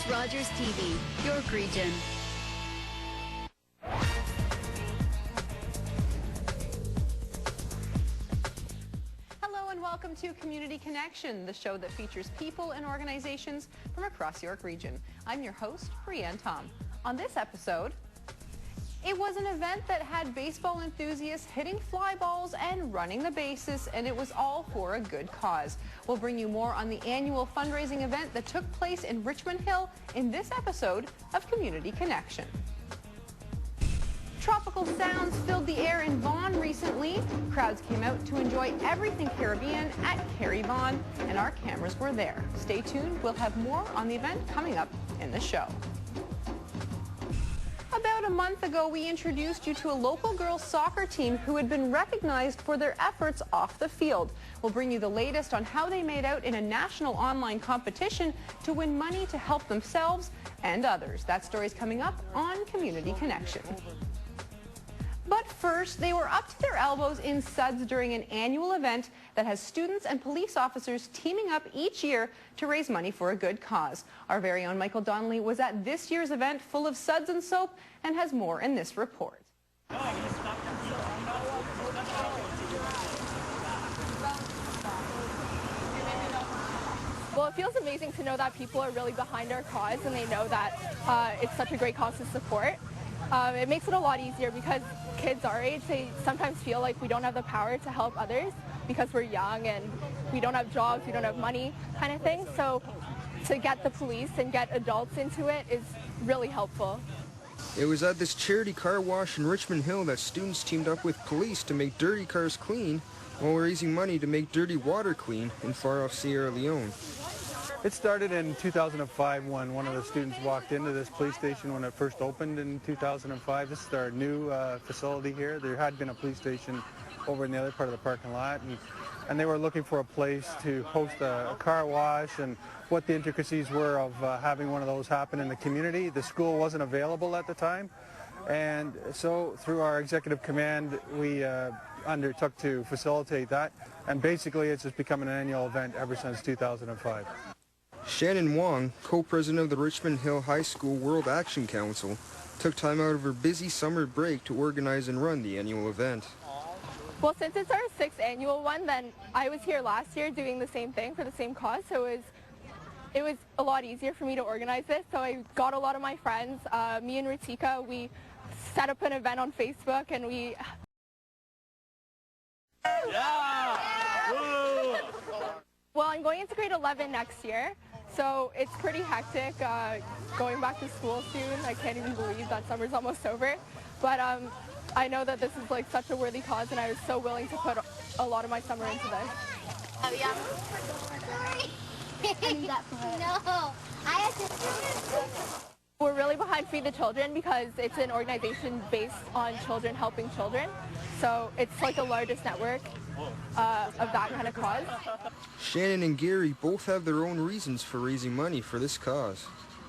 is Rogers TV, York Region. Hello and welcome to Community Connection, the show that features people and organizations from across York Region. I'm your host, Brianne Tom. On this episode, it was an event that had baseball enthusiasts hitting fly balls and running the bases, and it was all for a good cause. We'll bring you more on the annual fundraising event that took place in Richmond Hill in this episode of Community Connection. Tropical sounds filled the air in Vaughan recently. Crowds came out to enjoy everything Caribbean at Carrie Vaughan, and our cameras were there. Stay tuned, we'll have more on the event coming up in the show. About a month ago, we introduced you to a local girls soccer team who had been recognized for their efforts off the field. We'll bring you the latest on how they made out in a national online competition to win money to help themselves and others. That story's coming up on Community Connection. But first, they were up to their elbows in suds during an annual event that has students and police officers teaming up each year to raise money for a good cause. Our very own Michael Donnelly was at this year's event full of suds and soap and has more in this report. Well, it feels amazing to know that people are really behind our cause and they know that it's such a great cause to support. It makes it a lot easier because kids our age, they sometimes feel like we don't have the power to help others because we're young and we don't have jobs, we don't have money kind of thing. So to get the police and get adults into it is really helpful. It was at this charity car wash in Richmond Hill that students teamed up with police to make dirty cars clean while raising money to make dirty water clean in far-off Sierra Leone. It started in 2005 when one of the students walked into this police station when it first opened in 2005. This is our new facility here. There had been a police station over in the other part of the parking lot, and they were looking for a place to host a car wash and what the intricacies were of having one of those happen in the community. The school wasn't available at the time, and so through our executive command we undertook to facilitate that, and basically it's just become an annual event ever since 2005. Shannon Wong, co-president of the Richmond Hill High School World Action Council, took time out of her busy summer break to organize and run the annual event. Well, since it's our 6th annual one, then I was here last year doing the same thing for the same cause, so it was a lot easier for me to organize this. So I got a lot of my friends, me and Ritika, we set up an event on Facebook and we... Yeah! Woo! Well, I'm going into grade 11 next year, so it's pretty hectic going back to school soon. I can't even believe that summer's almost over. But I know that this is like such a worthy cause, and I was so willing to put a lot of my summer into this. Oh, yeah. No, I have to. We're really behind Feed the Children because it's an organization based on children helping children. So it's like the largest network of that kind of cause. Shannon and Gary both have their own reasons for raising money for this cause.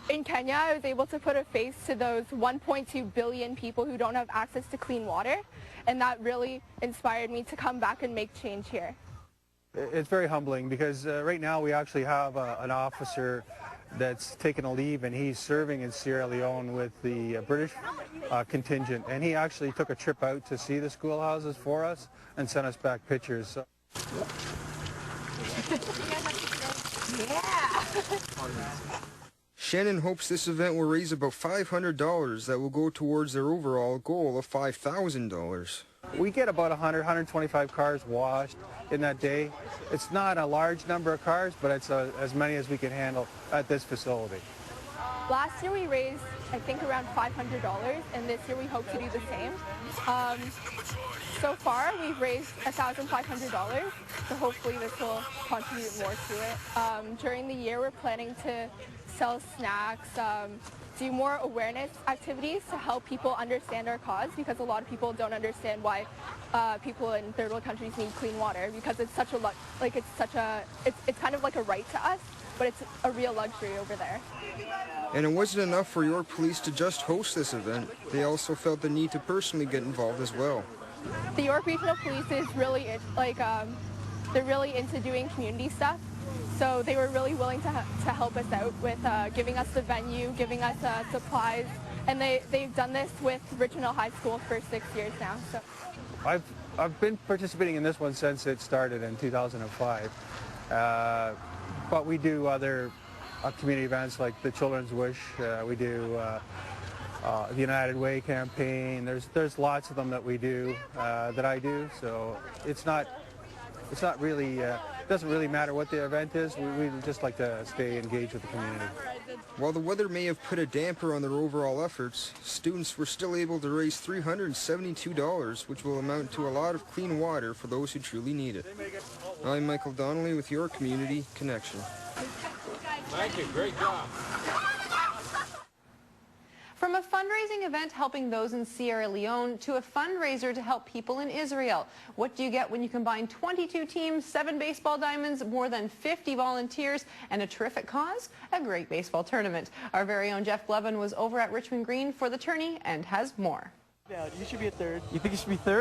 In Kenya, I was able to put a face to those 1.2 billion people who don't have access to clean water, and that really inspired me to come back and make change here. It's very humbling because right now we actually have an officer that's taken a leave, and he's serving in Sierra Leone with the British contingent, and he actually took a trip out to see the schoolhouses for us and sent us back pictures. So. Yeah! Shannon hopes this event will raise about $500 that will go towards their overall goal of $5,000. We get about 100, 125 cars washed in that day. It's not a large number of cars, but it's as many as we can handle at this facility. Last year we raised, I think, around $500, and this year we hope to do the same. So far we've raised $1,500, so hopefully this will contribute more to it. During the year we're planning to sell snacks, do more awareness activities to help people understand our cause, because a lot of people don't understand why people in third world countries need clean water, because it's such a it's kind of like a right to us, but it's a real luxury over there. And it wasn't enough for York Police to just host this event. They also felt the need to personally get involved as well. The York Regional Police is really they're really into doing community stuff, So they were really willing to help us out with giving us the venue, giving us supplies, and they've done this with Richmond Hill High School for 6 years now. So I've been participating in this one since it started in 2005, but we do other community events like the Children's Wish. We do the United Way campaign. There's lots of them that we do, that I do. So it's not really. It doesn't really matter what the event is. We just like to stay engaged with the community. While the weather may have put a damper on their overall efforts, students were still able to raise $372, which will amount to a lot of clean water for those who truly need it. I'm Michael Donnelly with your Community Connection. Thank you. Great job. From a fundraising event helping those in Sierra Leone to a fundraiser to help people in Israel. What do you get when you combine 22 teams, 7 baseball diamonds, more than 50 volunteers, and a terrific cause? A great baseball tournament. Our very own Jeff Glovin was over at Richmond Green for the tourney and has more. Yeah, you should be a third. You think you should be third?